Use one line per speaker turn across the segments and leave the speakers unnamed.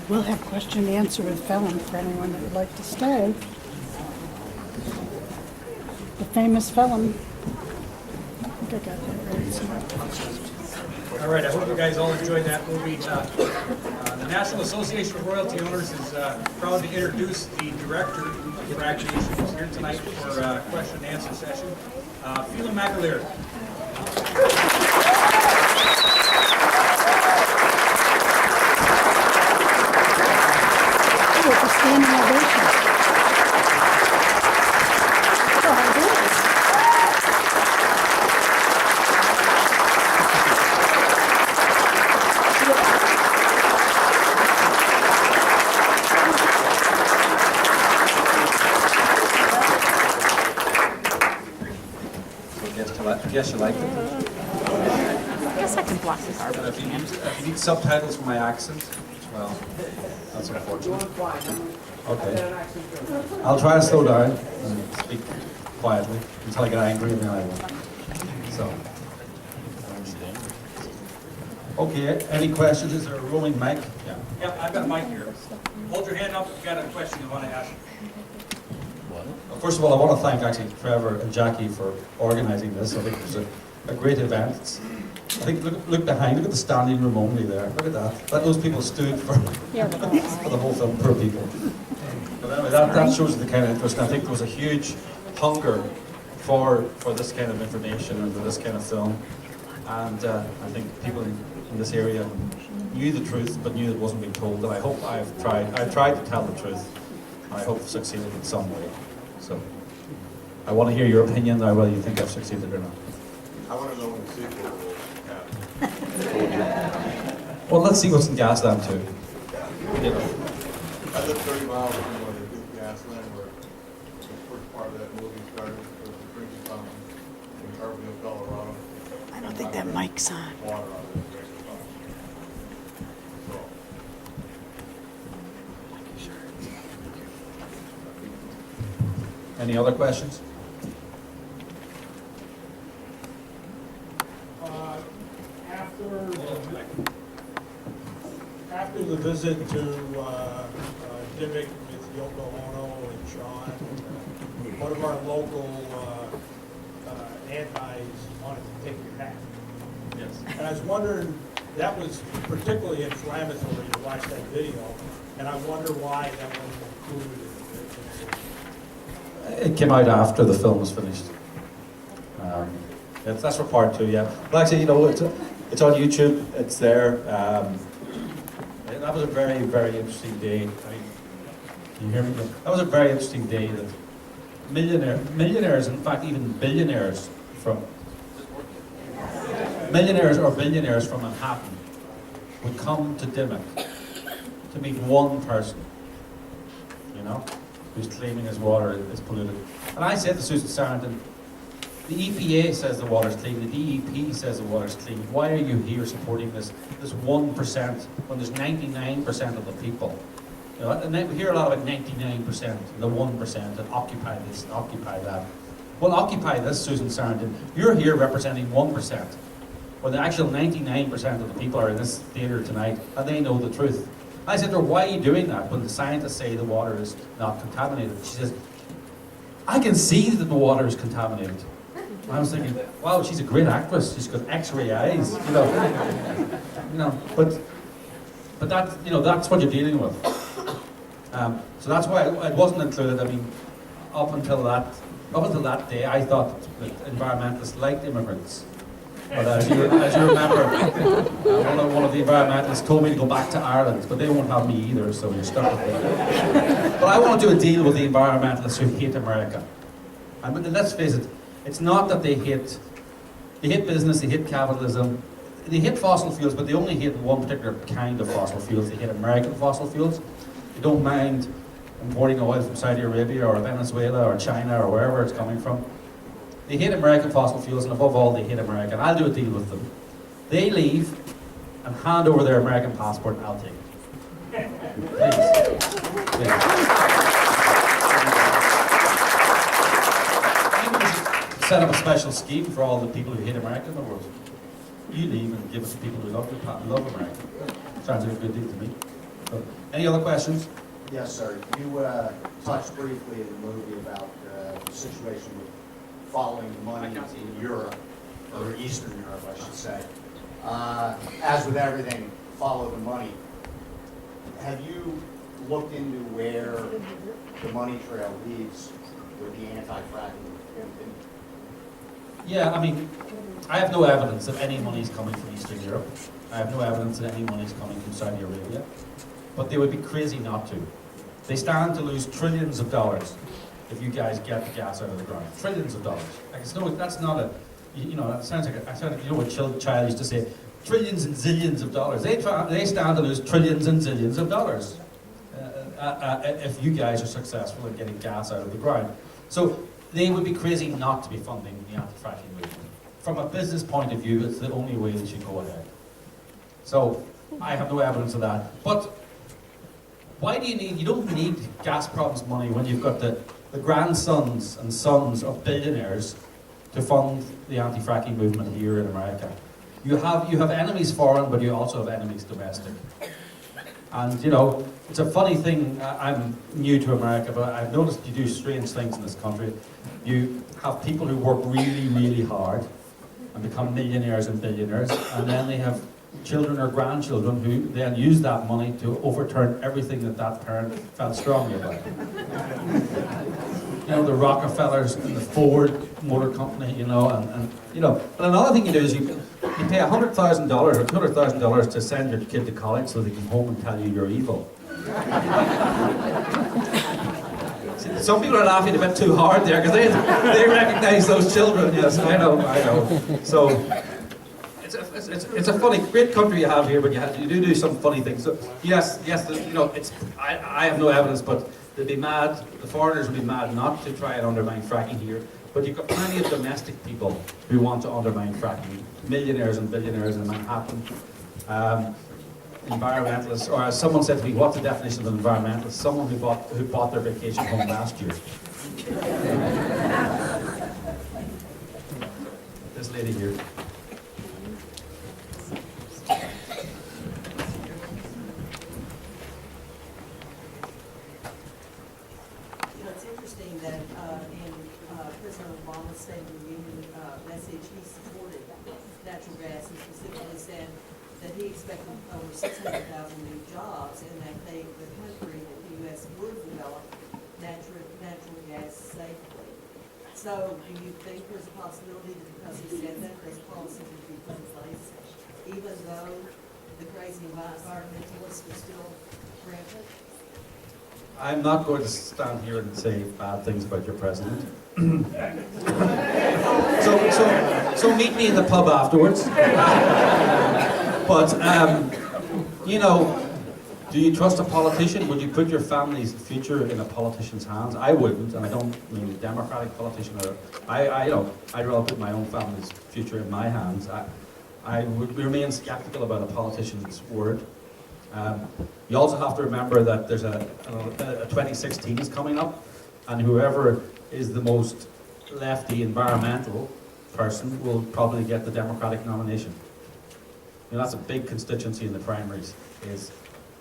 We'll have question and answer with Felon for anyone that would like to stay. The famous Felon. I think I got that right.
All right, I hope you guys all enjoyed that movie. The National Association of Royalty Owners is proud to introduce the director of FrackNation who's here tonight for a question and answer session. Phelan McAleer.
It's a standing ovation. Oh, it is.
I guess you like it.
I guess I can block this.
If you need subtitles for my accent, well, that's unfortunate. Okay. I'll try to slow down and speak quietly until I get angry and then I won't. So. Okay, any questions? Is there a roaming mic? Yeah.
Yeah, I've got a mic here. Hold your hand up if you've got a question you want to ask.
First of all, I want to thank actually Trevor and Jackie for organising this. I think it was a great event. I think look behind, look at the standing room only there. Look at that. Those people stood for the whole film, poor people. But anyway, that shows the kind of interest. And I think there was a huge hunger for this kind of information and for this kind of film. And I think people in this area knew the truth, but knew it wasn't being told. And I hope I've tried to tell the truth. I hope I've succeeded in some way. So, I want to hear your opinion on whether you think I've succeeded or not.
I want to know when the sequel will happen.
Well, let's see what's in Gasland too. You know.
I live 30 miles from where they do Gasland, where the first part of that movie started with the drinking fountain in Carbondale, Colorado.
I don't think that mic's on.
Water out of the drinking fountain. So,
Any other questions?
After the visit to Dimmick with Yoko Ono and Sean, one of our local antis wanted to take your hat.
Yes.
And I was wondering, that was particularly inflammatory to watch that video, and I wonder why that wasn't included in the
It came out after the film was finished. That's for part 2, yeah. Well, actually, you know, it's on YouTube. It's there. That was a very, very interesting day. Can you hear me? That was a very interesting day that millionaires, in fact, even billionaires or billionaires from Manhattan would come to Dimmock to meet one person, you know, who's claiming his water is polluted. And I said to Susan Sarandon, the EPA says the water's clean, the DEP says the water's clean. Why are you here supporting this 1% when there's 99% of the people? You know, and we hear a lot about 99%, the 1% that occupy this, occupy that. Well, occupy this, Susan Sarandon. You're here representing 1%, when the actual 99% of the people are in this theatre tonight, and they know the truth. I said to her, why are you doing that when the scientists say the water is not contaminated? She says, I can see that the water is contaminated. And I was thinking, wow, she's a great actress. She's got X-ray eyes, you know. But that, you know, that's what you're dealing with. So that's why it wasn't included. I mean, up until that day, I thought that environmentalists liked immigrants. But as you remember, one of the environmentalists told me to go back to Ireland, but they won't have me either, so you're stuck with me. But I want to do a deal with the environmentalists who hate America. And let's face it, it's not that they hate business, they hate capitalism, they hate fossil fuels, but they only hate one particular kind of fossil fuels. They hate American fossil fuels. They don't mind importing oil from Saudi Arabia or Venezuela or China or wherever it's coming from. They hate American fossil fuels, and above all, they hate America. And I'll do a deal with them. They leave and hand over their American passport, and I'll take it. Please. Set up a special scheme for all the people who hate America in the world. You leave and give it to people who love America. Sounds like a good deal to me. So, any other questions?
Yes, sir. You touched briefly in the movie about the situation with following the money in Europe, or Eastern Europe, I should say. As with everything, follow the money. Have you looked into where the money trail leads with the anti-fracking campaign?
Yeah, I mean, I have no evidence that any money is coming from Eastern Europe. I have no evidence that any money is coming from Saudi Arabia. But they would be crazy not to. They stand to lose trillions of dollars if you guys get the gas out of the ground. Trillions of dollars. Like it's no, that's not a, you know, that sounds like you know what child used to say, trillions and zillions of dollars. They stand to lose trillions and zillions of dollars if you guys are successful in getting gas out of the ground. So they would be crazy not to be funding the anti-fracking movement. From a business point of view, it's the only way they should go ahead. So I have no evidence of that. But why do you don't need Gazprom's money when you've got the grandsons and sons of billionaires to fund the anti-fracking movement here in America. You have enemies foreign, but you also have enemies domestic. And you know, it's a funny thing, I'm new to America, but I've noticed you do strange things in this country. You have people who work really, really hard and become millionaires and billionaires, and then they have children or grandchildren who then use that money to overturn everything that parent felt strongly about. You know, the Rockefellers and the Ford Motor Company, you know, and you know. But another thing you do is you pay $100,000 or $200,000 to send your kid to college so they can come home and tell you you're evil. See, some people are laughing a bit too hard there because they recognise those children. Yes, I know. So it's a funny, great country you have here, but you do some funny things. So yes, you know, I have no evidence, but they'd be mad. The foreigners would be mad not to try and undermine fracking here. But you've got plenty of domestic people who want to undermine fracking. Millionaires and billionaires in Manhattan. Environmentalists, or as someone said to me, what's the definition of an environmentalist? Someone who bought their vacation home last year. This lady here.
It's interesting that in President Obama's State of the Union message, he supported natural gas and specifically said that he expected over 600,000 new jobs and that the country, that the U.S. would develop natural gas safely. So do you think there's a possibility that because he said that, those policies would be put in place, even though the crazy environmentalists are still rampant?
I'm not going to stand here and say bad things about your president. so meet me in the pub afterwards. But, you know, do you trust a politician? Would you put your family's future in a politician's hands? I wouldn't, and I don't mean a Democratic politician. I'd rather put my own family's future in my hands. I would remain skeptical about a politician's word. You also have to remember that there's a 2016 is coming up, and whoever is the most lefty environmental person will probably get the Democratic nomination. You know, that's a big constituency in the primaries, is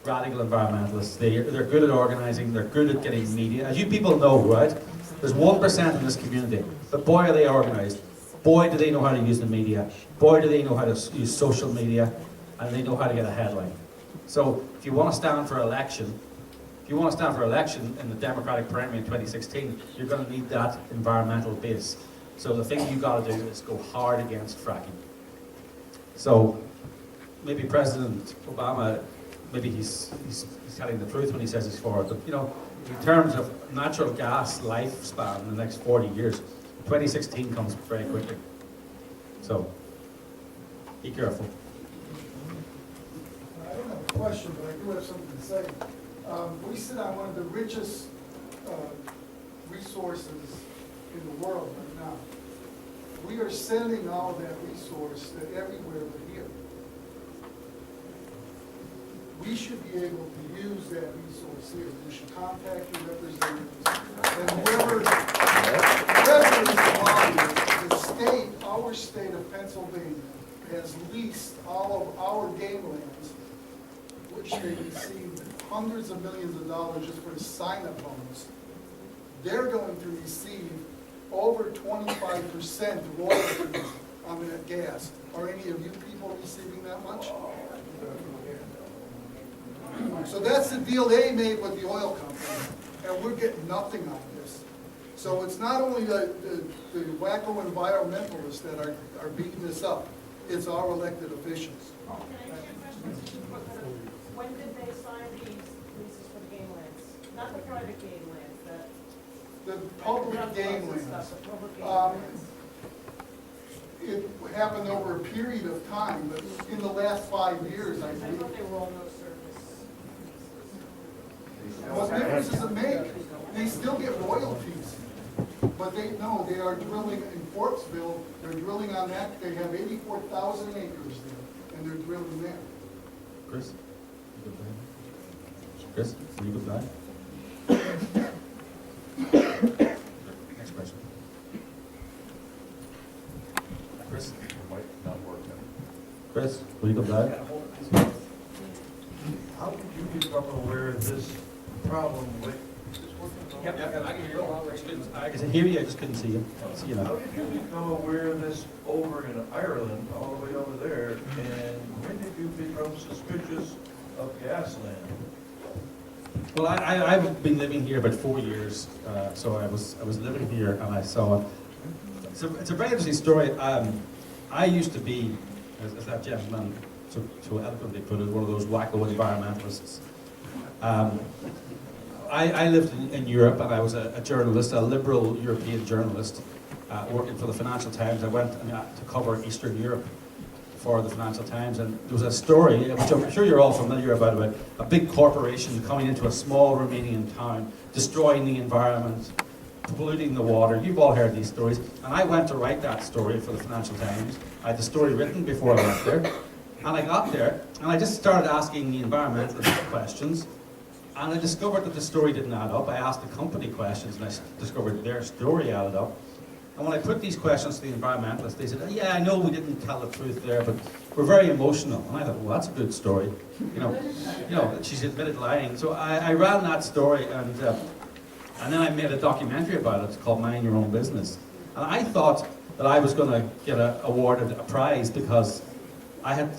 radical environmentalists. They're good at organising, they're good at getting media. As you people know, right, there's 1% in this community, but boy are they organised. Boy do they know how to use the media. Boy do they know how to use social media, and they know how to get a headline. So if you want to stand for election, in the Democratic primary in 2016, you're going to need that environmental base. So the thing you've got to do is go hard against fracking. So maybe President Obama, maybe he's telling the truth when he says he's for it. But you know, in terms of natural gas lifespan in the next 40 years, 2016 comes very quickly. So be careful.
I don't have a question, but I do have something to say. We sit on one of the richest resources in the world right now. We are sending all of that resource to everywhere but here. We should be able to use that resource here. We should contact your representatives. And whoever is the state, our state of Pennsylvania, has leased all of our game lands. which they received hundreds of millions of dollars just for the sign-up bonus, they're going to receive over 25% royalties on that gas. Are any of you people receiving that much? So that's the deal they made with the oil company, and we're getting nothing on this. So it's not only the wacko environmentalists that are beating this up, it's our elected officials.
When did they sign these leases for the game lands? Not the private game lands,
The public game
the
lands,
the public game
Um,
lands.
it happened over a period of time, but in the last 5 years, I
I
believe.
thought they were all no service.
What difference does it make? They still get royalties. But they are drilling in Forksville, they're drilling on that, they have 84,000 acres there, and they're drilling there.
Chris? You good plan? Chris, you good plan? Next question. Chris?
Might not work.
Chris, will you go back?
How did you become aware of this problem with,
Yep, I can hear you.
I can hear you, I just couldn't see you. See you
how
now.
did you become aware of this over in Ireland, all the way over there? And when did you become suspicious of Gasland?
Well, I've been living here about 4 years, so I was living here and I saw it. It's a very interesting story. I used to be, as that gentleman so eloquently put it, one of those wacko environmentalists. I lived in Europe and I was a journalist, a liberal European journalist, working for the Financial Times. I went to cover Eastern Europe for the Financial Times, and there was a story, which I'm sure you're all familiar about a big corporation coming into a small Romanian town, destroying the environment, polluting the water. You've all heard these stories. And I went to write that story for the Financial Times. I had the story written before I went there. And I got there, and I just started asking the environmentalist questions, and I discovered that the story didn't add up. I asked the company questions, and I discovered their story added up. And when I put these questions to the environmentalists, they said, oh, yeah, I know we didn't tell the truth there, but we're very emotional. And I thought, well, that's a good story. You know, she's admitted lying. So I ran that story, and then I made a documentary about it. It's called Mind Your Own Business. And I thought that I was going to get awarded a prize because I had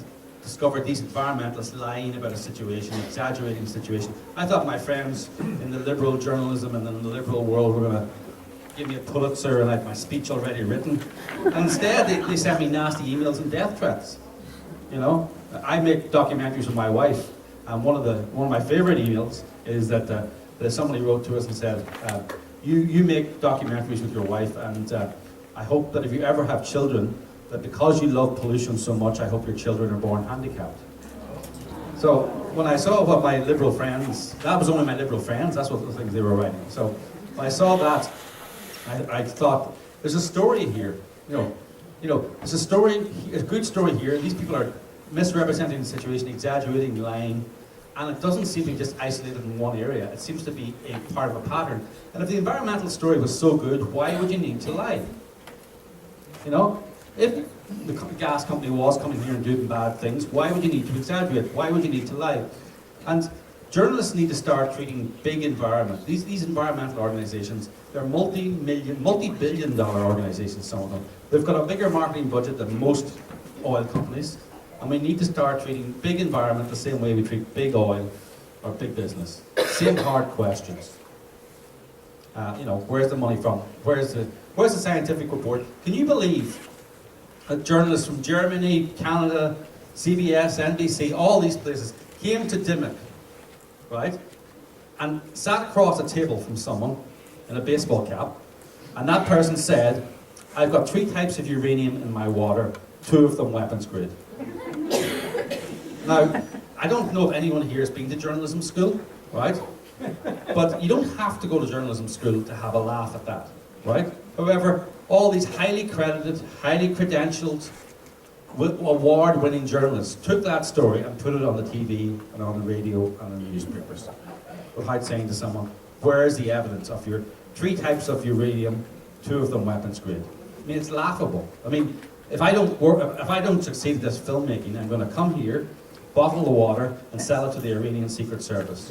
discovered these environmentalists lying about a situation, exaggerating the situation. I thought my friends in the liberal journalism and in the liberal world were going to give me a Pulitzer and I had my speech already written. And instead, they sent me nasty emails and death threats. You know, I make documentaries with my wife, and one of my favorite emails is that somebody wrote to us and said, you make documentaries with your wife, and I hope that if you ever have children, that because you love pollution so much, I hope your children are born handicapped. So when I saw what my liberal friends, that was only my liberal friends, that's what the things they were writing. So when I saw that, I thought, there's a story here. You know, there's a story, a good story here. These people are misrepresenting the situation, exaggerating, lying, and it doesn't seem to be just isolated in one area. It seems to be a part of a pattern. And if the environmental story was so good, why would you need to lie? You know, if the gas company was coming here and doing bad things, why would you need to exaggerate? Why would you need to lie? And journalists need to start treating big environment. These environmental organizations, they're multi-billion dollar organizations, some of them. They've got a bigger marketing budget than most oil companies. And we need to start treating big environment the same way we treat big oil or big business. Same hard questions. You know, where's the money from? Where's the scientific report? Can you believe that journalists from Germany, Canada, CBS, NBC, all these places came to Dimmock, right? And sat across a table from someone in a baseball cap, and that person said, I've got 3 types of uranium in my water, 2 of them weapons grade. Now, I don't know if anyone here has been to journalism school, right? But you don't have to go to journalism school to have a laugh at that, right? However, all these highly credited, highly credentialed, award-winning journalists took that story and put it on the TV and on the radio and in the newspapers without saying to someone, where is the evidence of your 3 types of uranium, 2 of them weapons grade? I mean, it's laughable. I mean, if I don't succeed at this filmmaking, I'm going to come here, bottle the water, and sell it to the Iranian Secret Service.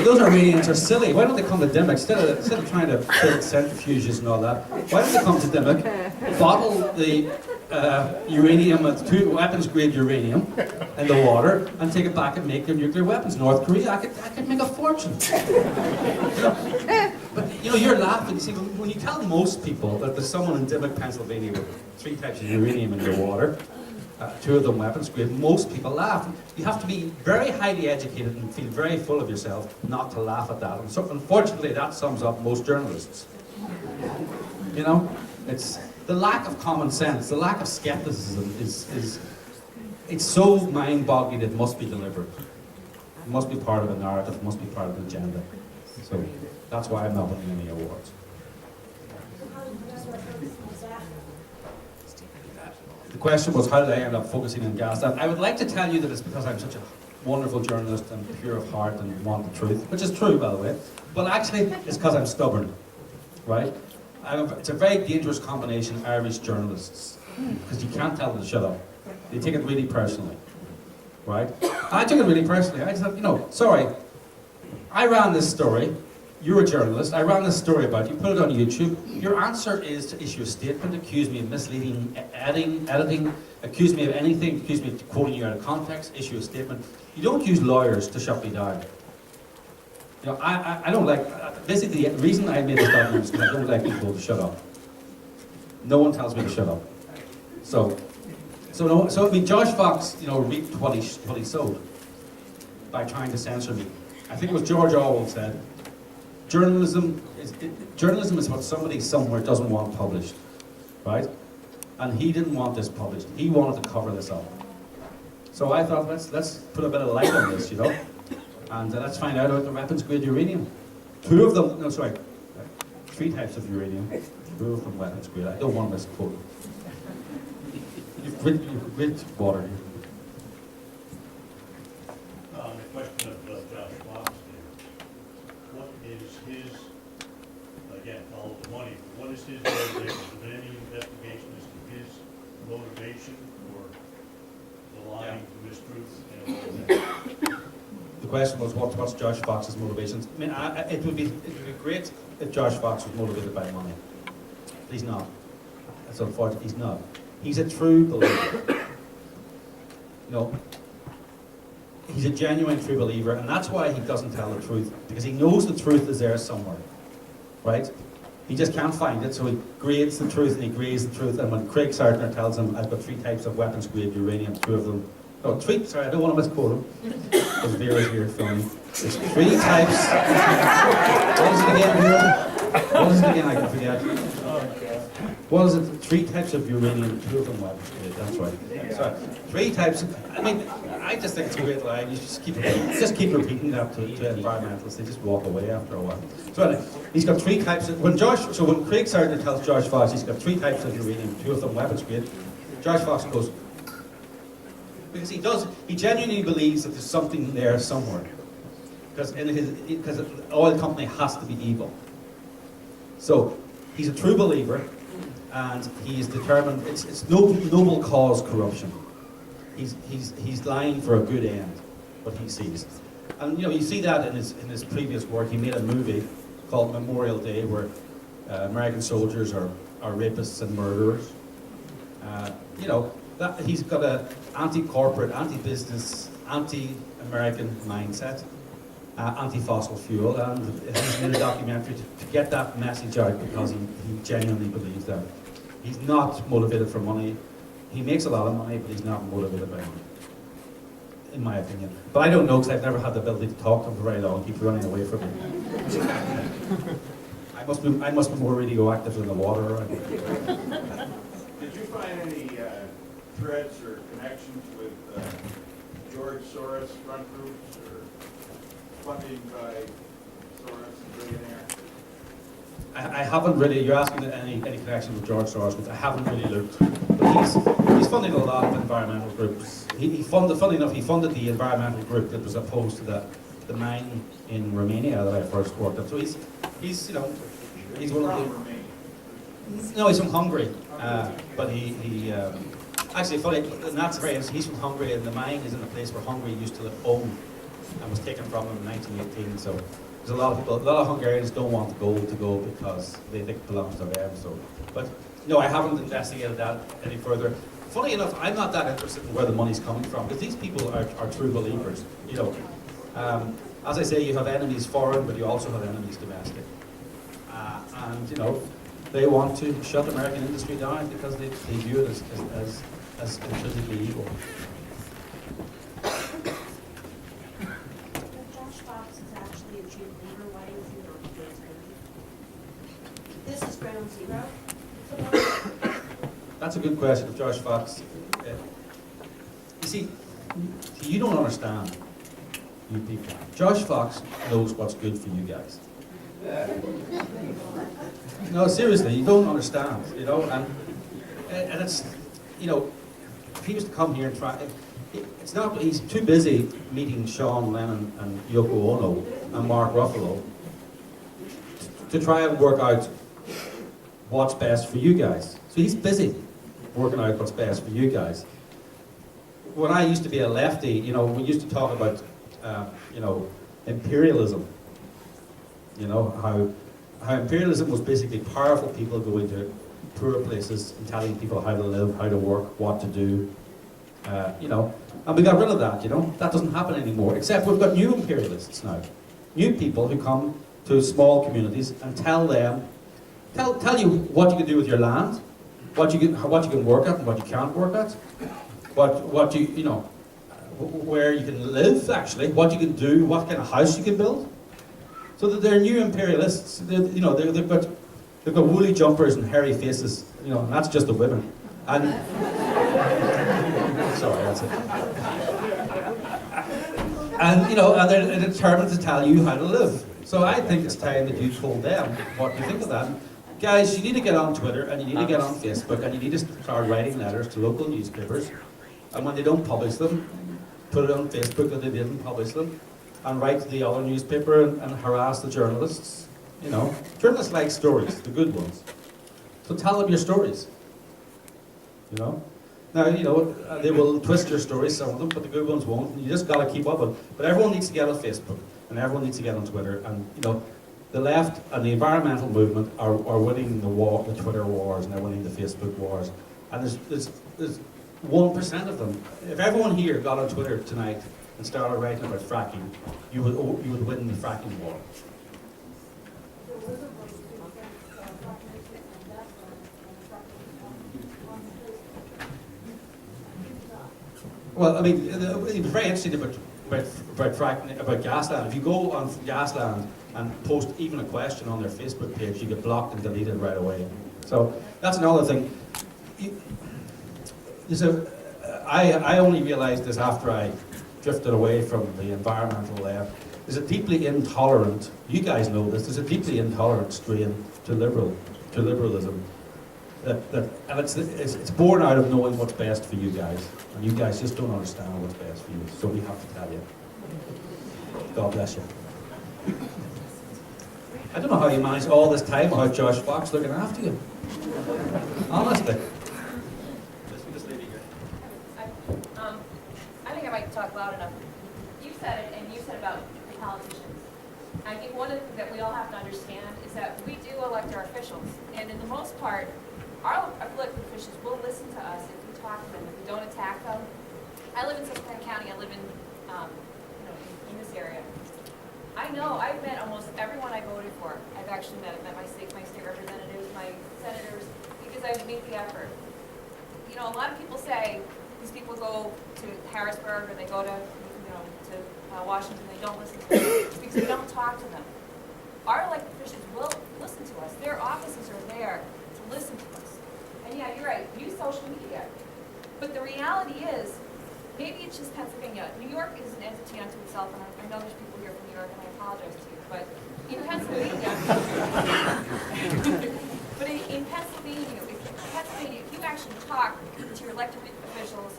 Those Iranians are silly. Why don't they come to Dimmock instead of trying to build centrifuges and all that? Why don't they come to Dimmock, bottle the uranium, weapons-grade uranium, in the water, and take it back and make their nuclear weapons? North Korea, I could make a fortune. But you're laughing. You see, when you tell most people that there's someone in Dimmock, Pennsylvania, with 3 types of uranium in their water, 2 of them weapons grade, most people laugh. You have to be very highly educated and feel very full of yourself not to laugh at that. And so, unfortunately, that sums up most journalists. It's the lack of common sense, the lack of skepticism it's so mind-boggling it must be deliberate. It must be part of a narrative, it must be part of an agenda. So that's why I'm not winning any awards. The question was, how did I end up focusing on gas? I would like to tell you that it's because I'm such a wonderful journalist and pure of heart and want the truth, which is true, by the way. But actually, it's because I'm stubborn, right? It's a very dangerous combination, Irish journalists, because you can't tell them to shut up. They take it really personally, right? I took it really personally. I said, sorry, I ran this story. You're a journalist. I ran this story about you, put it on YouTube. Your answer is to issue a statement, accuse me of misleading, editing, accuse me of anything, accuse me of quoting you out of context, issue a statement. You don't use lawyers to shut me down. I don't like, basically the reason I made this document is because I don't like people to shut up. No one tells me to shut up. So Josh Fox, reaped what he sowed by trying to censor me. I think it was George Orwell said, journalism is what somebody somewhere doesn't want published, right? And he didn't want this published. He wanted to cover this up. So I thought, let's put a bit of light on this, and let's find out about the weapons-grade uranium. 3 types of uranium, 2 of them weapons-grade. I don't want to misquote. You've read water here.
The question of Josh Fox there. What is his, again, follow the money, what is his motivation? Has there been any investigation as to his motivation for the lying to mistruth and all that?
The question was, what's Josh Fox's motivations? I mean, it would be great if Josh Fox was motivated by money. But he's not. That's unfortunate. He's not. He's a true believer. He's a genuine true believer, and that's why he doesn't tell the truth, because he knows the truth is there somewhere, right? He just can't find it, so he grades the truth and he grades the truth, and when Craig Sartner tells him, I've got 3 types of weapons-grade uranium, 2 of them, I don't want to misquote him, because Vera's here filming. There's 3 types. What is it again, Vera? What is it again? I can forget. What is it? 3 types of uranium, 2 of them weapons-grade. That's right. So 3 types. I just think it's a great line. You just keep repeating that to environmentalists. They just walk away after a while. So anyway, he's got 3 types. When Craig Sartner tells Josh Fox he's got 3 types of uranium, 2 of them weapons-grade, Josh Fox goes, because he genuinely believes that there's something there somewhere. Because an oil company has to be evil. So he's a true believer, and he is determined. It's noble cause corruption. He's lying for a good end, what he sees. And you see that in his previous work. He made a movie called Memorial Day, where American soldiers are rapists and murderers. He's got an anti-corporate, anti-business, anti-American mindset, anti-fossil fuel, and he's made a documentary to get that message out, because he genuinely believes that. He's not motivated for money. He makes a lot of money, but he's not motivated by money, in my opinion. But I don't know, because I've never had the ability to talk to him for very long. He keeps running away from me. I must be more radioactive than the water.
Did you find any threads or connections with George Soros front groups or funding by Soros, the billionaire?
I haven't really. You're asking any connection with George Soros, which I haven't really looked. But he's funding a lot of environmental groups. Funny enough, he funded the environmental group that was opposed to the mine in Romania that I first worked at. So he's one of the. No, he's from Hungary, but he Actually, funny, and that's very interesting. He's from Hungary, and the mine is in a place where Hungary used to own and was taken from him in 1918. So there's a lot of people, a lot of Hungarians don't want the gold to go because they think it belongs to them. So, but no, I haven't investigated that any further. Funny enough, I'm not that interested in where the money's coming from because these people are true believers. You know, as I say, you have enemies foreign, but you also have enemies domestic. And you know, they want to shut American industry down because they view it as intrinsically evil.
Josh Fox is actually a chief leader, why is he not the This is ground zero.
That's a good question, of Josh Fox. You see, you don't understand, you people. Josh Fox knows what's good for you guys. No, seriously, you don't understand, you know, and it's, you know, if he was to come here and try, it's not, he's too busy meeting Sean Lennon and Yoko Ono and Mark Ruffalo to try and work out what's best for you guys. So he's busy working out what's best for you guys. When I used to be a lefty, you know, we used to talk about, you know, imperialism. You know, how imperialism was basically powerful people going to poor places and telling people how to live, how to work, what to do. You know, and we got rid of that, you know. That doesn't happen anymore, except we've got new imperialists now. New people who come to small communities and tell them, tell you what you can do with your land, what you can work at and what you can't work at, what you know, where you can live actually, what you can do, what kind of house you can build. So that they're new imperialists. You know, they've got woolly jumpers and hairy faces. You know, and that's just the women. And sorry, that's it. And you know, and they're determined to tell you how to live. So I think it's time that you told them what you think of that. Guys, you need to get on Twitter and you need to get on Facebook and you need to start writing letters to local newspapers. And when they don't publish them, put it on Facebook that they didn't publish them. And write to the other newspaper and harass the journalists. You know, journalists like stories, the good ones. So tell them your stories. You know, now you know they will twist your stories, some of them, but the good ones won't. And you just got to keep up with it. But everyone needs to get on Facebook and everyone needs to get on Twitter. And you know, the left and the environmental movement are winning the Twitter wars, and they're winning the Facebook wars. And there's 1% of them. If everyone here got on Twitter tonight and started writing about fracking, you would win the fracking war. Well, I mean, it was very interesting about fracking, about Gasland. If you go on Gasland and post even a question on their Facebook page, you get blocked and deleted right away. So that's another thing. I only realised this after I drifted away from the environmental left. There's a deeply intolerant, you guys know this, there's a deeply intolerant strain to liberalism. And it's born out of knowing what's best for you guys. And you guys just don't understand what's best for you. So we have to tell you. God bless you. I don't know how you manage all this time without Josh Fox looking after you. Honestly.
I think I might talk loud enough. You said it, and you said about politicians. I think one of the things that we all have to understand is that we do elect our officials, and in the most part, our elected officials will listen to us if we talk to them, if we don't attack them. I live in Susquehanna County. I live in, in this area. I know I've met almost everyone I voted for. I've actually met my state representatives, my senators, because I make the effort. You know, a lot of people say these people go to Harrisburg or they go to, to Washington. They don't listen to them because we don't talk to them. Our elected officials will listen to us. Their offices are there to listen to us. And yeah, you're right. Use social media. But the reality is, maybe it's just Pennsylvania. New York is an entity unto itself, and I know there's people here from New York, and I apologize to you, but in Pennsylvania, if you actually talk to your elected officials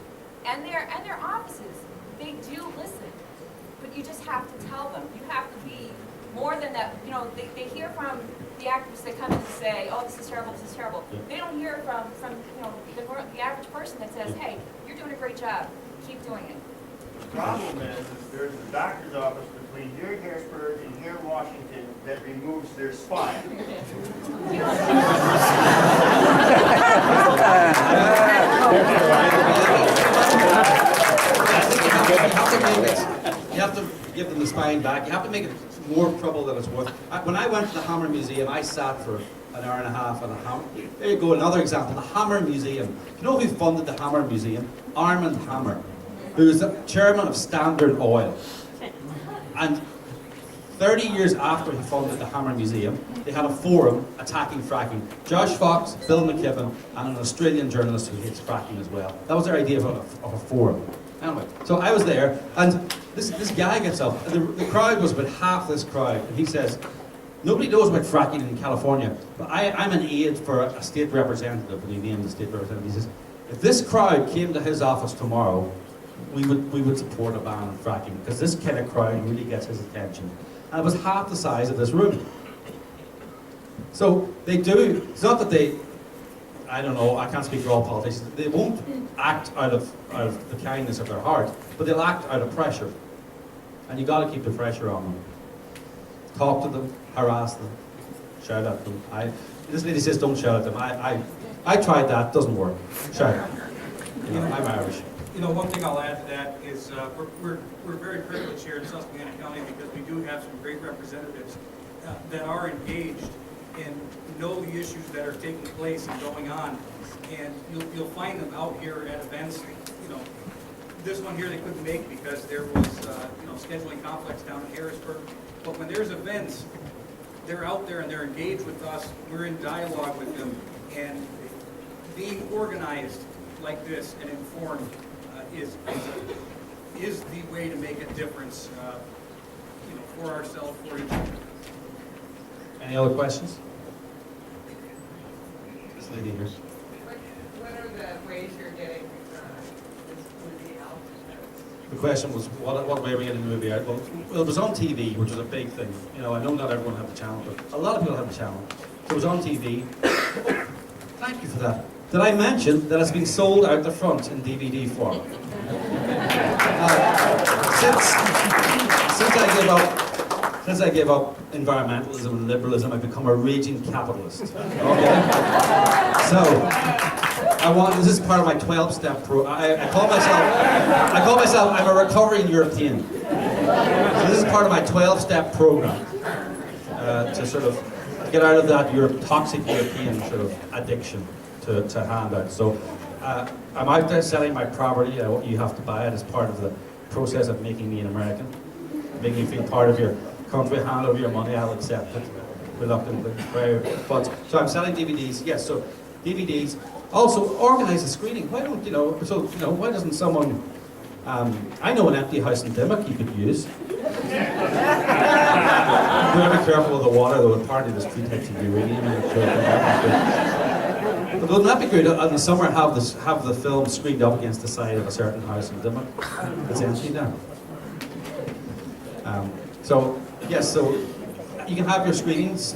and their offices, they do listen. But you just have to tell them. You have to be more than that. You know, they hear from the the activists that come in and say, oh, this is terrible,
Yeah.
they don't hear it from the average person that says, hey, you're doing a great job, keep doing it.
The problem is there's a doctor's office between here in Harrisburg and here in Washington that removes their spine.
You have to give them the spine back. You have to make it more trouble than it's worth. When I went to the Hammer Museum, I sat for an hour and a half on a hammer. There you go, another example. The Hammer Museum. You know who funded the Hammer Museum? Armand Hammer, who is the chairman of Standard Oil. And 30 years after he funded the Hammer Museum, they had a forum attacking fracking. Josh Fox, Bill McKibben, and an Australian journalist who hates fracking as well. That was their idea of a forum. Anyway, so I was there, and this guy gets up, and the crowd was about half this crowd, and he says, nobody knows about fracking in California, but I'm an aide for a state representative, and he named the state representative. He says, if this crowd came to his office tomorrow, we would support a ban on fracking, because this kind of crowd really gets his attention. And it was half the size of this room. So they do, it's not that they, I don't know, I can't speak for all politicians, they won't act out of the kindness of their heart, but they'll act out of pressure. And you got to keep the pressure on them. Talk to them, harass them, shout at them. This lady says don't shout at them. I tried that, doesn't work. Shout. You know, I'm Irish.
You know, one thing I'll add to that is we're very privileged here in Susquehanna County because we do have some great representatives that are engaged and know the issues that are taking place and going on. And you'll find them out here at events. You know, this one here they couldn't make because there was scheduling conflicts down in Harrisburg. But when there's events, they're out there and they're engaged with us. We're in dialogue with them, and being organized like this and informed is the way to make a difference, for ourselves, for each other.
Any other questions? This lady here.
What are the ways you're getting this movie out?
The question was, what way are we getting the movie out? Well, it was on TV, which was a big thing. You know, I know not everyone had the channel, but a lot of people had the channel. So it was on TV. Thank you for that. Did I mention that it's been sold out the front in DVD form? Since I gave up environmentalism and liberalism, I've become a raging capitalist. Okay? So, this is part of my 12-step I call myself, I'm a recovering European. So this is part of my 12-step program to sort of get out of that toxic European sort of addiction to handouts. So I'm out there selling my property. You have to buy it as part of the process of making me an American, making me feel part of your country. Hand over your money, I'll accept it reluctantly. But so I'm selling DVDs. Yes, so DVDs. Also, organize a screening. Why don't why doesn't someone? I know an empty house in Dimmock you could use. You gotta be careful with the water, though. Apparently, there's 3 types of uranium. But wouldn't that be good? In the summer, have the film screened up against the side of a certain house in Dimmock. It's empty now. So yes, so you can have your screenings.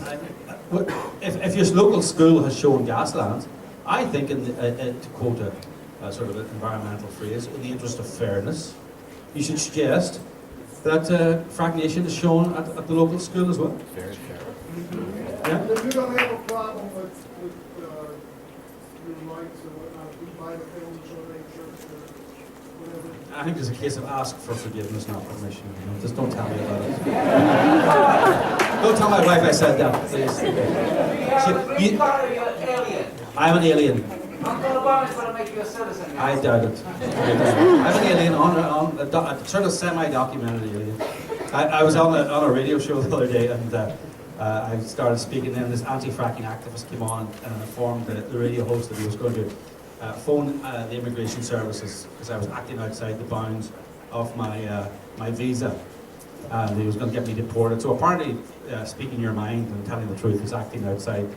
If your local school has shown Gasland, I think, to quote a sort of an environmental phrase, in the interest of fairness, you should suggest that FrackNation is shown at the local school as well.
Very fair.
Yeah?
If you don't have a problem with your rights or whatnot, we buy the film, show it at church or whatever.
I think there's a case of ask for forgiveness, not permission. You know? Just don't tell me about it. Don't tell my wife I said that, please. I'm an alien. I doubt it. I'm an alien on a sort of semi-documented alien. I was on a radio show the other day, and I started speaking, and this anti-fracking activist came on and informed the radio host that he was going to phone the immigration services because I was acting outside the bounds of my visa, and he was going to get me deported. So apparently, speaking your mind and telling the truth is acting outside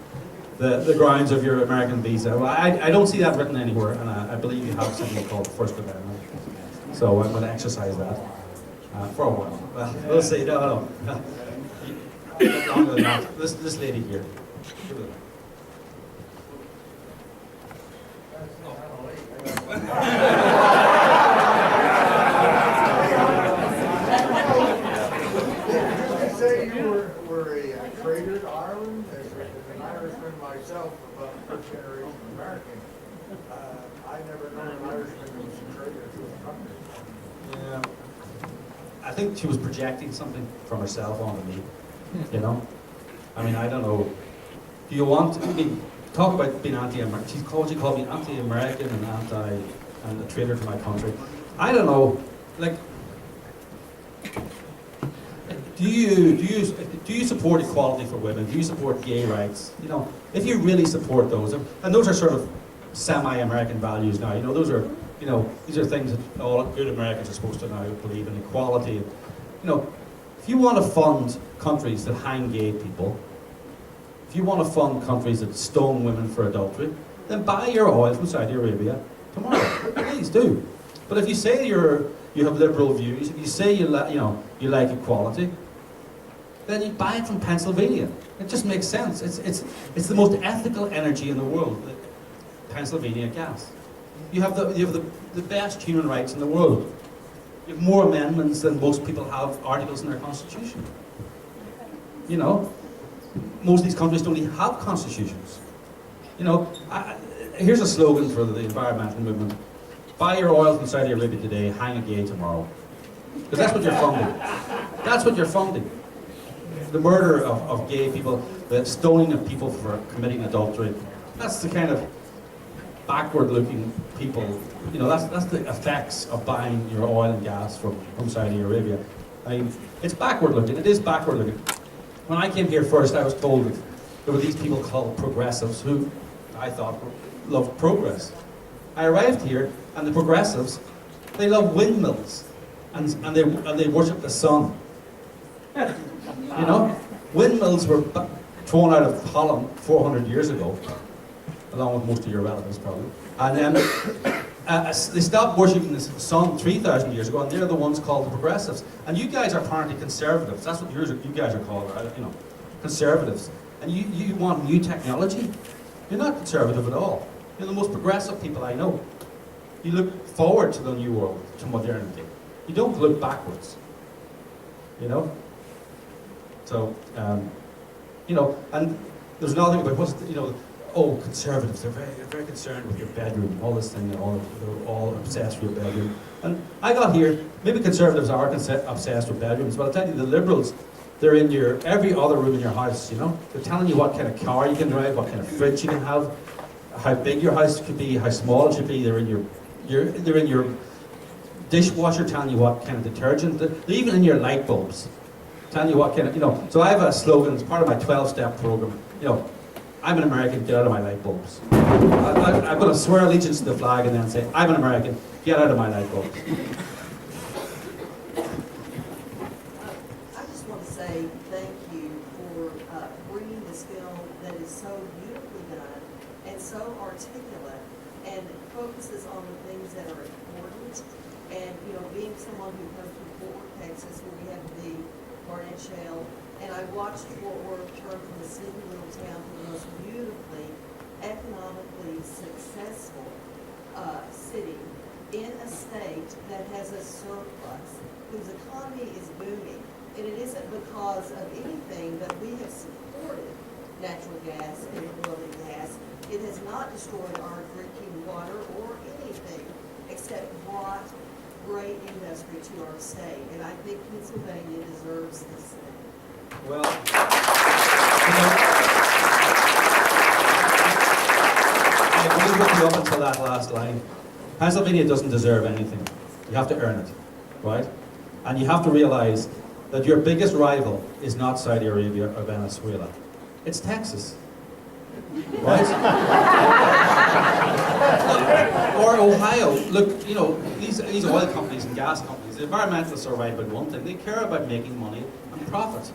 the grounds of your American visa. Well, I don't see that written anywhere, and I believe you have something called the First Amendment. So I'm going to exercise that for a while. Well, we'll see. No. Longer than that. This lady here. Give it a-
Did you say you were a trader to Ireland? As an Irishman myself, about first generation American, I never known an Irishman who was a trader to a country.
Yeah. I think she was projecting something from herself onto me, you know? I mean, I don't know. Do you want, I mean, talk about being anti-American. She called me anti-American and a traitor to my country. I don't know, like, do you support equality for women? Do you support gay rights? You know, if you really support those, and those are sort of semi-American values now, you know, those are, you know, these are things that all good Americans are supposed to now believe in, equality. You know, if you want to fund countries that hang gay people, if you want to fund countries that stone women for adultery, then buy your oil from Saudi Arabia tomorrow. Please do. But if you say you have liberal views, if you say you like equality, then you buy it from Pennsylvania. It just makes sense. It's the most ethical energy in the world, Pennsylvania gas. You have the best human rights in the world. You have more amendments than most people have articles in their constitution. You know, most of these countries don't even have constitutions. You know, here's a slogan for the environmental movement. Buy your oil from Saudi Arabia today, hang a gay tomorrow. Because that's what you're funding. That's what you're funding. The murder of gay people, the stoning of people for committing adultery, that's the kind of backward-looking people, you know, that's the effects of buying your oil and gas from Saudi Arabia. I mean, it's backward-looking, it is backward-looking. When I came here first, I was told that there were these people called progressives who I thought loved progress. I arrived here, and the progressives, they love windmills, and they worship the sun. You know, windmills were thrown out of Holland 400 years ago, along with most of your relatives probably. And then they stopped worshipping the sun 3,000 years ago, and they're the ones called the progressives. And you guys are apparently conservatives. That's what you guys are called, right? You know, conservatives. And you want new technology? You're not conservative at all. You're the most progressive people I know. You look forward to the new world, to modernity. You don't look backwards. You know? So, you know, and there's another thing about what's, you know, oh, conservatives, they're very concerned with your bedroom, all this thing, they're all obsessed with your bedroom. And I got here, maybe conservatives are obsessed with bedrooms, but I'll tell you, the liberals, they're in every other room in your house, you know? They're telling you what kind of car you can drive, what kind of fridge you can have, how big your house could be, how small it should be. They're in your dishwasher telling you what kind of detergent, they're even in your light bulbs, telling you what kind of, you know. So I have a slogan, it's part of my 12-step program, you know, I'm an American, get out of my light bulbs. I'm going to swear allegiance to the flag and then say, I'm an American, get out of my light bulbs.
I just want to say thank you for bringing this film that is so beautifully done and so articulate and focuses on the things that are important. And, you know, being someone who comes from Fort Worth, Texas, where we have the Barnett Shale, and I watched Fort Worth turn from a sleepy little town to the most beautifully, economically successful city in a state that has a surplus, whose economy is booming. And it isn't because of anything, but we have supported natural gas and oil and gas. It has not destroyed our drinking water or anything, except brought great industry to our state. And I think Pennsylvania deserves this thing.
Well, I agree with you up until that last line. Pennsylvania doesn't deserve anything. You have to earn it, right? And you have to realize that your biggest rival is not Saudi Arabia or Venezuela. It's Texas, right? Or Ohio. Look, you know, these oil companies and gas companies, the environmentalists are right about one thing. They care about making money and profit.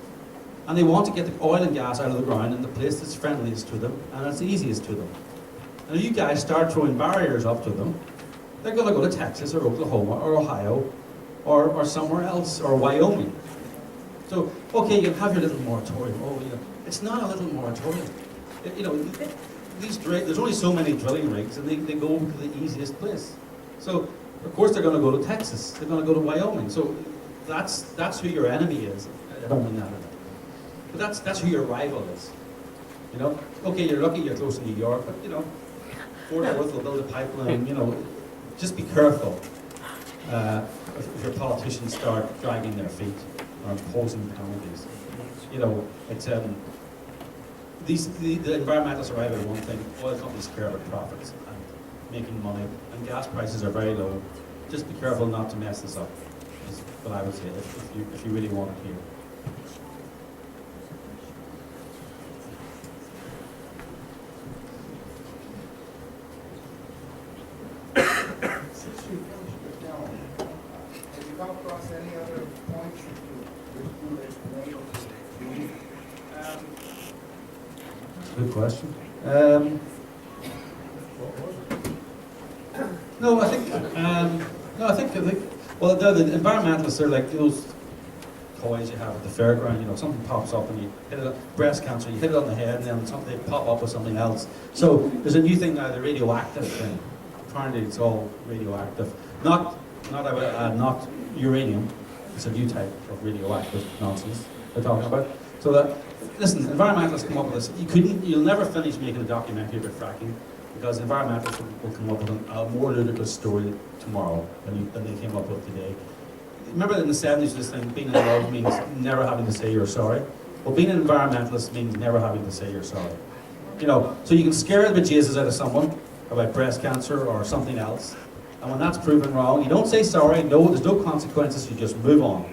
And they want to get the oil and gas out of the ground in the place that's friendliest to them and that's easiest to them. And if you guys start throwing barriers up to them, they're going to go to Texas or Oklahoma or Ohio or somewhere else, or Wyoming. So, okay, you have your little moratorium. Oh, you know, it's not a little moratorium. You know, there's only so many drilling rigs, and they go to the easiest place. So, of course, they're going to go to Texas. They're going to go to Wyoming. So, that's who your enemy is. I don't mean that. But that's who your rival is. You know, okay, you're lucky you're close to New York, but you know, Fort Worth will build a pipeline. You know, just be careful if your politicians start dragging their feet or imposing penalties. You know, it's the environmentalists arrive at one thing: oil companies care about profits and making money, and gas prices are very low. Just be careful not to mess this up. Is what I would say if you really want it here.
Since you finished the film, have you come across any other points that you made?
Good question. No, I think. Well, the environmentalists are like those toys you have at the fairground. You know, something pops up and you hit it. Breast cancer, you hit it on the head, and then something they pop up with something else. So there's a new thing now, the radioactive thing. Apparently, it's all radioactive. Not uranium. It's a new type of radioactive nonsense they're talking about. So that, listen, environmentalists come up with this. You'll never finish making a documentary about fracking because environmentalists will come up with a more ludicrous story tomorrow than they came up with today. Remember in the 70s, this thing, being in love means never having to say you're sorry. Well, being an environmentalist means never having to say you're sorry. You know, so you can scare the bejesus out of someone about breast cancer or something else, and when that's proven wrong, you don't say sorry, no, there's no consequences, you just move on.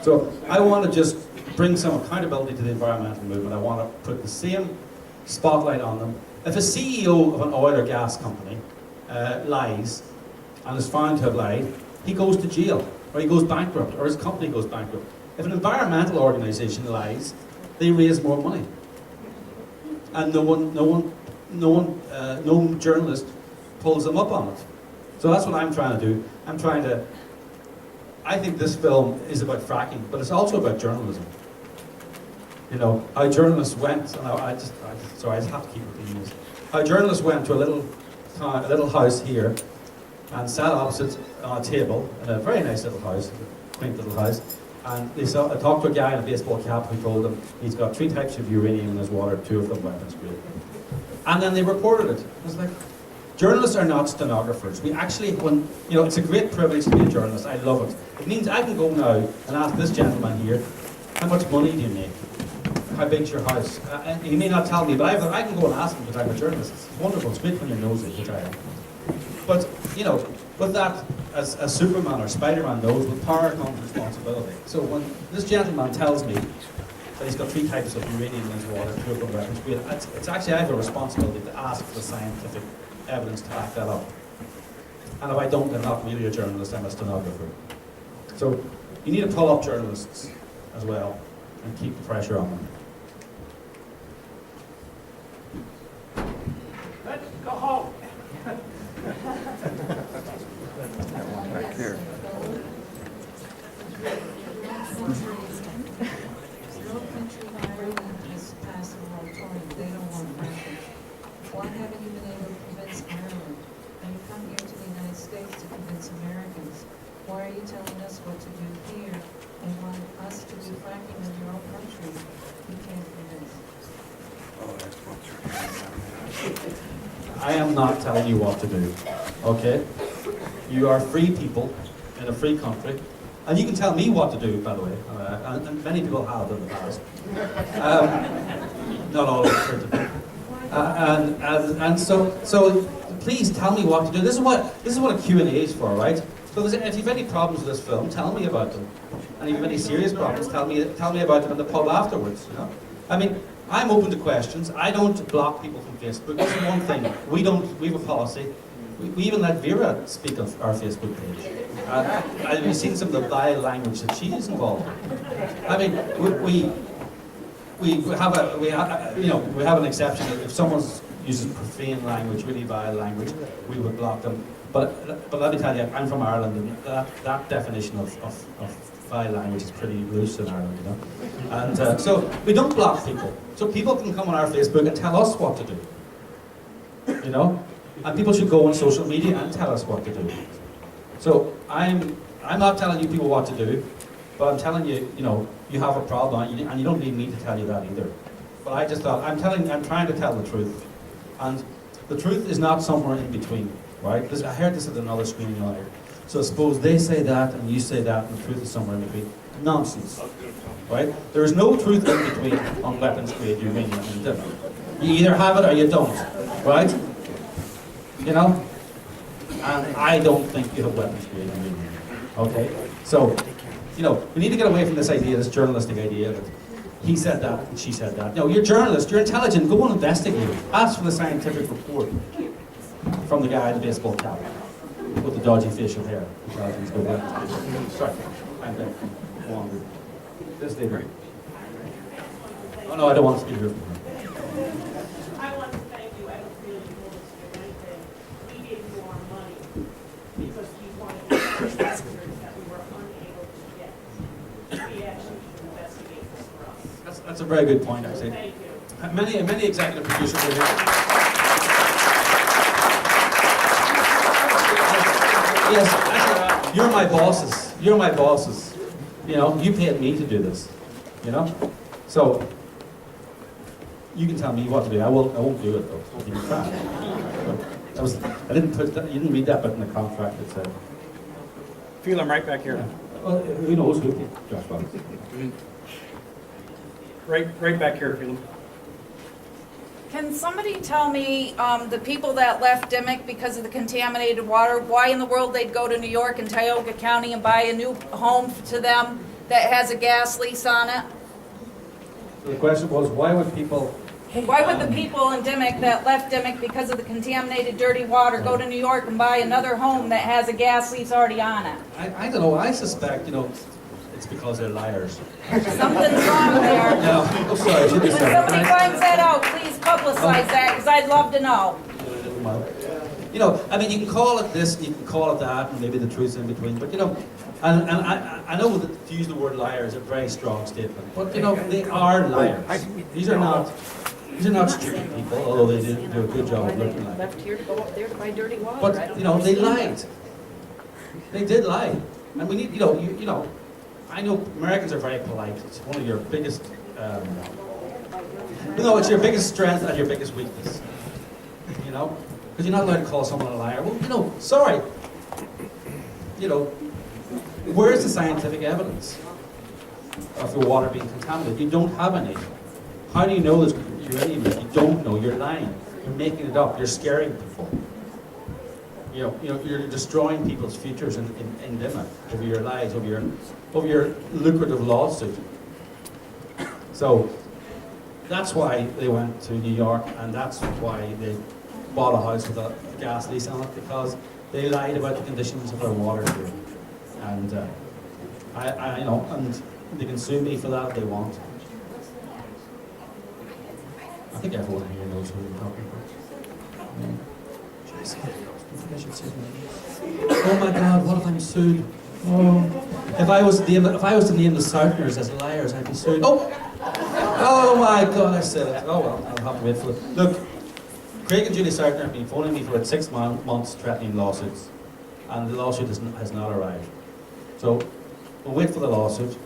So I want to just bring some accountability to the environmental movement. I want to put the same spotlight on them. If a CEO of an oil or gas company lies and is found to have lied, he goes to jail, or he goes bankrupt, or his company goes bankrupt. If an environmental organisation lies, they raise more money, and no journalist pulls them up on it. So that's what I'm trying to do. I think this film is about fracking, but it's also about journalism. You know, how journalists went, and I just have to keep repeating this. How journalists went to a little house here and sat opposite on a table in a very nice little house, quaint little house, and they talked to a guy in a baseball cap who told them he's got 3 types of uranium in his water, 2 of them weapons grade. And then they reported it. I was like, journalists are not stenographers. We actually, it's a great privilege to be a journalist. I love it. It means I can go now and ask this gentleman here, how much money do you make? How big's your house? And he may not tell me, but I can go and ask him because I'm a journalist. It's wonderful. It's great when you're nosy, which I am. But, with that, as Superman or Spider-Man knows, with power comes responsibility. So when this gentleman tells me that he's got 3 types of uranium in his water, 2 of them weapons grade, it's actually I have a responsibility to ask for the scientific evidence to back that up. And if I don't, I'm not really a journalist, I'm a stenographer. So you need to pull up journalists as well and keep the pressure on them.
Let's go home.
Back there.
Your country, Ireland, has passed a moratorium. They don't want fracking. Why haven't you been able to convince Ireland? And you come here to the United States to convince Americans. Why are you telling us what to do here and want us to do fracking in your own country? You can't convince.
I am not telling you what to do, okay? You are free people in a free country, and you can tell me what to do, by the way, and many people have in the past. Not all of them. And so please tell me what to do. This is what a Q&A is for, right? So if you have any problems with this film, tell me about them. And if you have any serious problems, tell me about them in the pub afterwards. You know, I mean, I'm open to questions. I don't block people from Facebook. That's one thing. We have a policy. We even let Vera speak on our Facebook page. I've seen some of the vile language that she is involved in. I mean, we have an exception. If someone uses profane language, really vile language, we would block them. But let me tell you, I'm from Ireland, and that definition of foul language is pretty loose in Ireland, you know. And so we don't block people. So people can come on our Facebook and tell us what to do, you know. And people should go on social media and tell us what to do. So I'm not telling you people what to do, but I'm telling you, you know, you have a problem, and you don't need me to tell you that either. But I just thought, I'm trying to tell the truth. And the truth is not somewhere in between, right? I heard this at another screening earlier. So suppose they say that and you say that, and the truth is somewhere in between. Nonsense, right? There is no truth in between on weapons grade uranium and different. You either have it or you don't, right? You know? And I don't think you have weapons grade uranium, okay? So, you know, we need to get away from this idea, this journalistic idea that he said that and she said that. No, you're a journalist, you're intelligent, go and investigate. Ask for the scientific report from the guy in the baseball cap with the dodgy facial hair. Sorry, I'm there. Go on. This lady. Oh no, I don't want to speak here from her.
I want to thank you. I don't really know this for anything. We gave you our money because we wanted to get answers that we were unable to get. We actually should investigate this for us.
That's a very good point, actually.
Thank you.
Many executive producers are here. Yes, actually, you're my bosses. You're my bosses. You know, you paid me to do this. You know, so you can tell me what to do. I won't do it though. You can try. I didn't put that. You didn't read that bit in the contract that said.
Feel him right back here.
Well, who knows who? Josh Roberts.
Right back here, feel him.
Can somebody tell me, the people that left Dimmock because of the contaminated water, why in the world they'd go to New York and Tioga County and buy a new home to them that has a gas lease on it?
So the question was, why would people...
Why would the people in Dimmock that left Dimmock because of the contaminated dirty water go to New York and buy another home that has a gas lease already on it?
I don't know, I suspect, you know, it's because they're liars.
Something's wrong there.
No, I'm sorry, I should be
When
sorry.
somebody finds that out, please publicize that, because I'd love to know.
You know, I mean, you can call it this, you can call it that, and maybe the truth's in between, but you know, and I know that to use the word liar is a very strong statement, but you know, they are liars. These are not stupid people, although they do a good job of looking like it.
Left here to go up there to buy dirty water.
But, you know, they lied. They did lie. And we need, you know, I know Americans are very polite. It's one of your biggest, it's your biggest strength and your biggest weakness. You know? Because you're not allowed to call someone a liar. Well, you know, sorry. You know, where's the scientific evidence of your water being contaminated? You don't have any. How do you know there's uranium in it? You don't know. You're lying. You're making it up. You're scaring people. You know, you're destroying people's futures in Dimmock over your lives, over your lucrative lawsuit. So that's why they went to New York, and that's why they bought a house with a gas lease on it, because they lied about the conditions of their water here. And I you know, and they can sue me for that if they want. I think everyone here knows who I'm talking about. Oh my God! What if I'm sued? Oh, if I was to name the Southerners as liars, I'd be sued. Oh my God! I said it. Oh well, I'll have to wait for it. Look, Craig and Julie Southern have been phoning me for about 6 months, threatening lawsuits, and the lawsuit has not arrived. So we'll wait for the lawsuit.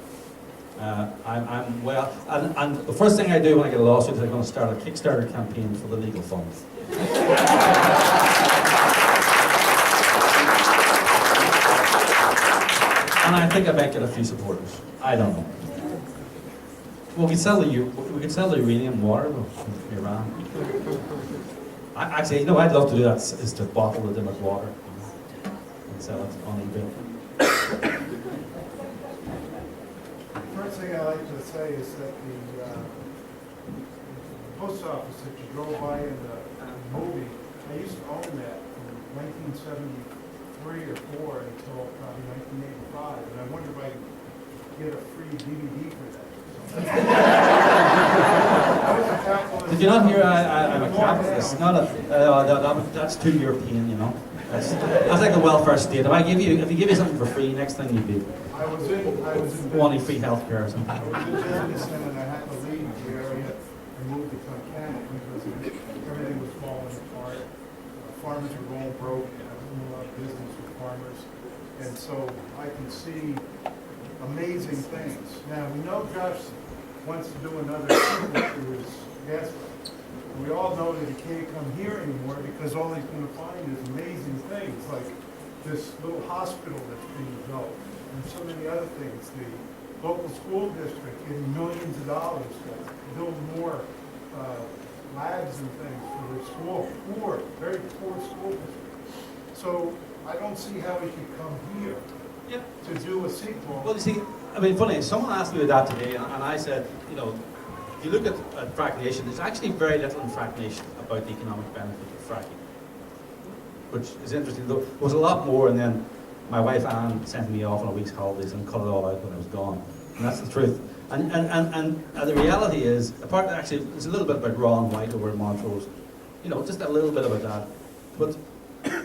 And the first thing I do when I get a lawsuit is I'm going to start a Kickstarter campaign for the legal funds. And I think I might get a few supporters. I don't know. Well, we could sell the uranium water from Iran. Actually, you know, I'd love to do that. Is to bottle the Dimmock water and sell it on eBay.
First thing I like to say is that the post office that you drove by in the movie, I used to own that from 1973 or 4 until probably 1985, and I wonder if I could get a free DVD for that.
Did you not hear I'm a capitalist? Not that's too European, you know. That's like the welfare state. If you give you something for free, next thing you'd be
I was in
wanting free healthcare or something.
I was in business then, and I had to leave the area and move to Tunkhannock because everything was falling apart. Farmers were going broke, and I was doing a lot of business with farmers. And so I can see amazing things. Now, we know Josh wants to do another treatment to his gas plant. And we all know that he can't come here anymore because all he's going to find is amazing things, like this little hospital that's being built, and so many other things. The local school district getting millions of dollars to build more labs and things for their school. Poor, very poor school district. So I don't see how he could come here to do a sequel.
Well, you see, I mean, funny, someone asked me that today, and I said, you know, if you look at FrackNation, there's actually very little in FrackNation about the economic benefit of fracking, which is interesting. There was a lot more, and then my wife Anne sent me off on a week's holidays and cut it all out when I was gone. And that's the truth. And the reality is, apart actually, it's a little bit about raw and white over in Montrose, you know, just a little bit about that. But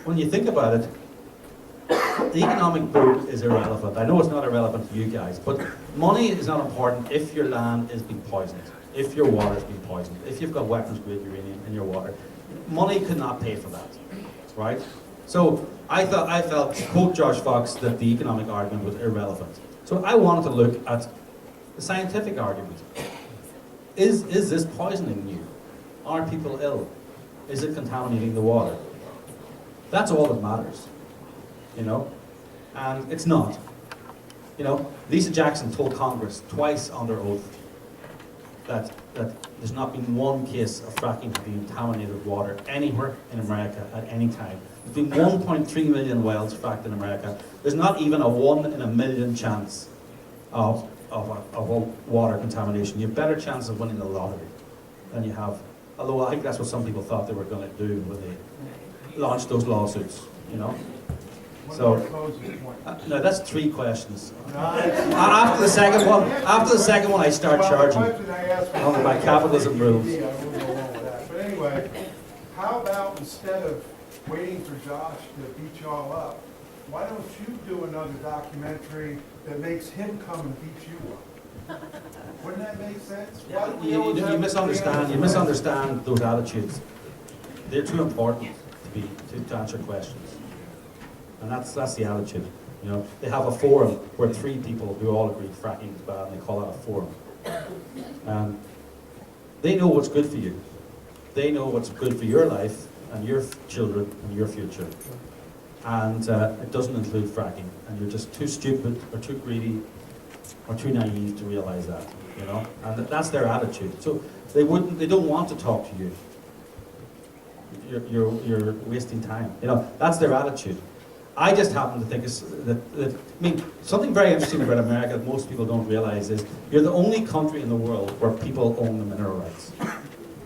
when you think about it, the economic boom is irrelevant. I know it's not irrelevant to you guys, but money is not important if your land is being poisoned, if your water is being poisoned, if you've got weapons-grade uranium in your water. Money could not pay for that, right? So I felt, to quote Josh Fox, that the economic argument was irrelevant. So I wanted to look at the scientific argument. Is this poisoning you? Are people ill? Is it contaminating the water? That's all that matters, you know? And it's not. You know, Lisa Jackson told Congress twice under oath that there's not been one case of fracking to contaminated water anywhere in America at any time. There's been 1.3 million wells fracked in America. There's not even a 1 in a million chance of water contamination. You have better chance of winning the lottery than you have. Although I think that's what some people thought they were going to do when they launched those lawsuits, you know. So, no, that's 3 questions. After the second one, I start charging under my capitalism rules.
But anyway, how about instead of waiting for Josh to beat you all up, why don't you do another documentary that makes him come and beat you up? Wouldn't that make sense?
You misunderstand those attitudes. They're too important to answer questions. And that's the attitude. You know, they have a forum where 3 people who all agree fracking is bad, and they call that a forum. They know what's good for you. They know what's good for your life and your children and your future. And it doesn't include fracking. And you're just too stupid or too greedy or too naive to realize that. You know, and that's their attitude. So they don't want to talk to you. You're wasting time. You know, that's their attitude. I just happen to think I mean, something very interesting about America that most people don't realize is you're the only country in the world where people own the mineral rights.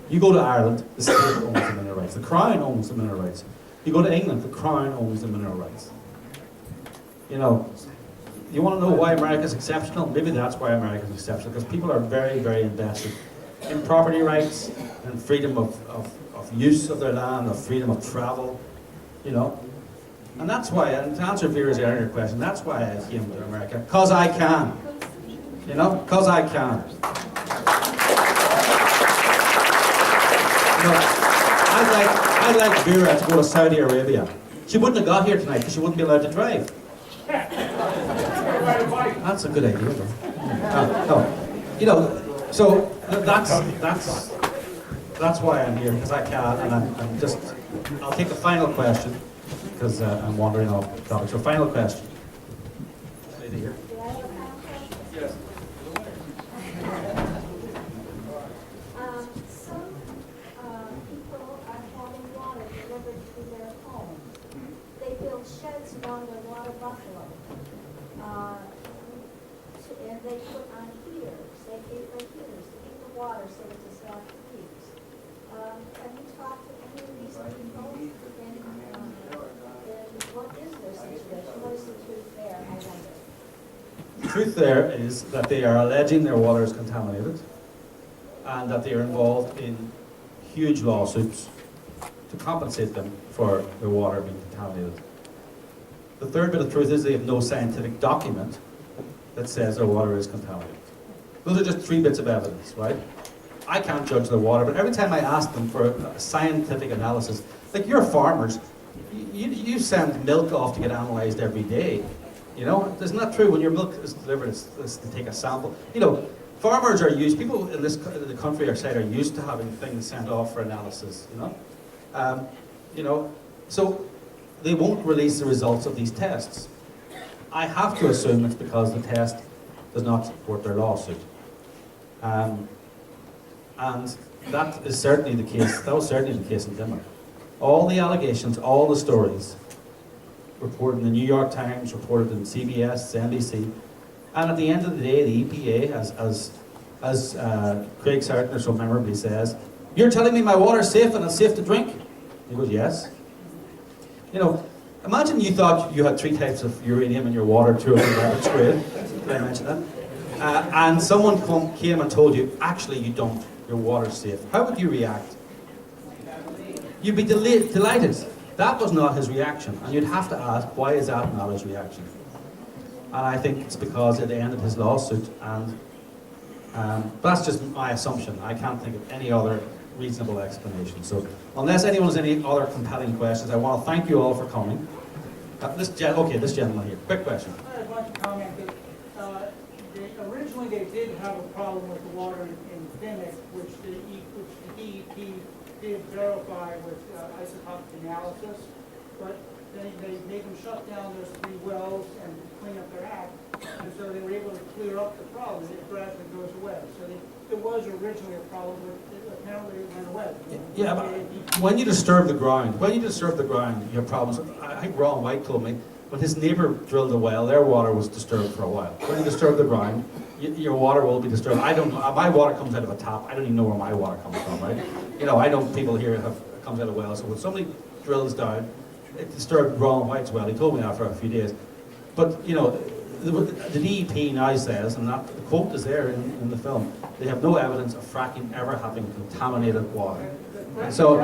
You go to Ireland, the state owns the mineral rights. The Crown owns the mineral rights. You go to England, the Crown owns the mineral rights. You know, you want to know why America's exceptional? Maybe that's why America's exceptional, because people are very, very invested in property rights and freedom of use of their land, of freedom of travel, you know. And that's why, and to answer Vera's earlier question, that's why I came to America, because I can. You know, because I can. You know, I'd like Vera to go to Saudi Arabia. She wouldn't have got here tonight because she wouldn't be allowed to drive. That's a good idea, though. No. You know, so that's why I'm here, because I can, and I'm just, I'll take the final question, because I'm wandering off the topic. So final question. Lady here.
Yes. Some people are having water delivered to their home. They build sheds along their water buffalo. And they put on heaters. They heat the water so it does not freeze. Have you talked to any of these people? And what is their situation? What is the truth there? I wonder.
The truth there is that they are alleging their water is contaminated and that they are involved in huge lawsuits to compensate them for their water being contaminated. The third bit of truth is they have no scientific document that says their water is contaminated. Those are just 3 bits of evidence, right? I can't judge their water, but every time I ask them for a scientific analysis, like you're farmers, you send milk off to get analysed every day. You know, isn't that true? When your milk is delivered, it's to take a sample. You know, farmers are used, people in the country outside are used to having things sent off for analysis, you know, so they won't release the results of these tests. I have to assume it's because the test does not support their lawsuit. And that is certainly the case, that was certainly the case in Limerick. All the allegations, all the stories, reported in the New York Times, reported in CBS, NBC, and at the end of the day, the EPA, as Craig Sartner so memorably says, "You're telling me my water's safe and it's safe to drink?" He goes, "Yes." You know, imagine you thought you had 3 types of uranium in your water, 2 of them were sprayed. Did I mention that? And someone came and told you, actually you don't, your water's safe. How would you react? You'd be delighted. That was not his reaction. And you'd have to ask, why is that not his reaction? And I think it's because it ended his lawsuit, and that's just my assumption. I can't think of any other reasonable explanation. So unless anyone has any other compelling questions, I want to thank you all for coming. This gentleman here, quick question.
I'd like to comment that originally they did have a problem with the water in Dimmock, which the DEP did verify with isotopic analysis, but they made them shut down those 3 wells and clean up their act, and so they were able to clear up the problem. It gradually goes away. So there was originally a problem, but apparently it went away.
Yeah, but when you disturb the ground, you have problems. I think Ron White told me, when his neighbour drilled a well, their water was disturbed for a while. When you disturb the ground, your water will be disturbed. I don't know, my water comes out of a tap. I don't even know where my water comes from, right? You know, I know people here comes out of wells, so when somebody drills down, it disturbed Ron White's well. He told me after a few days. But, you know, the DEP now says, and that, the quote is there in the film, they have no evidence of fracking ever having contaminated water. So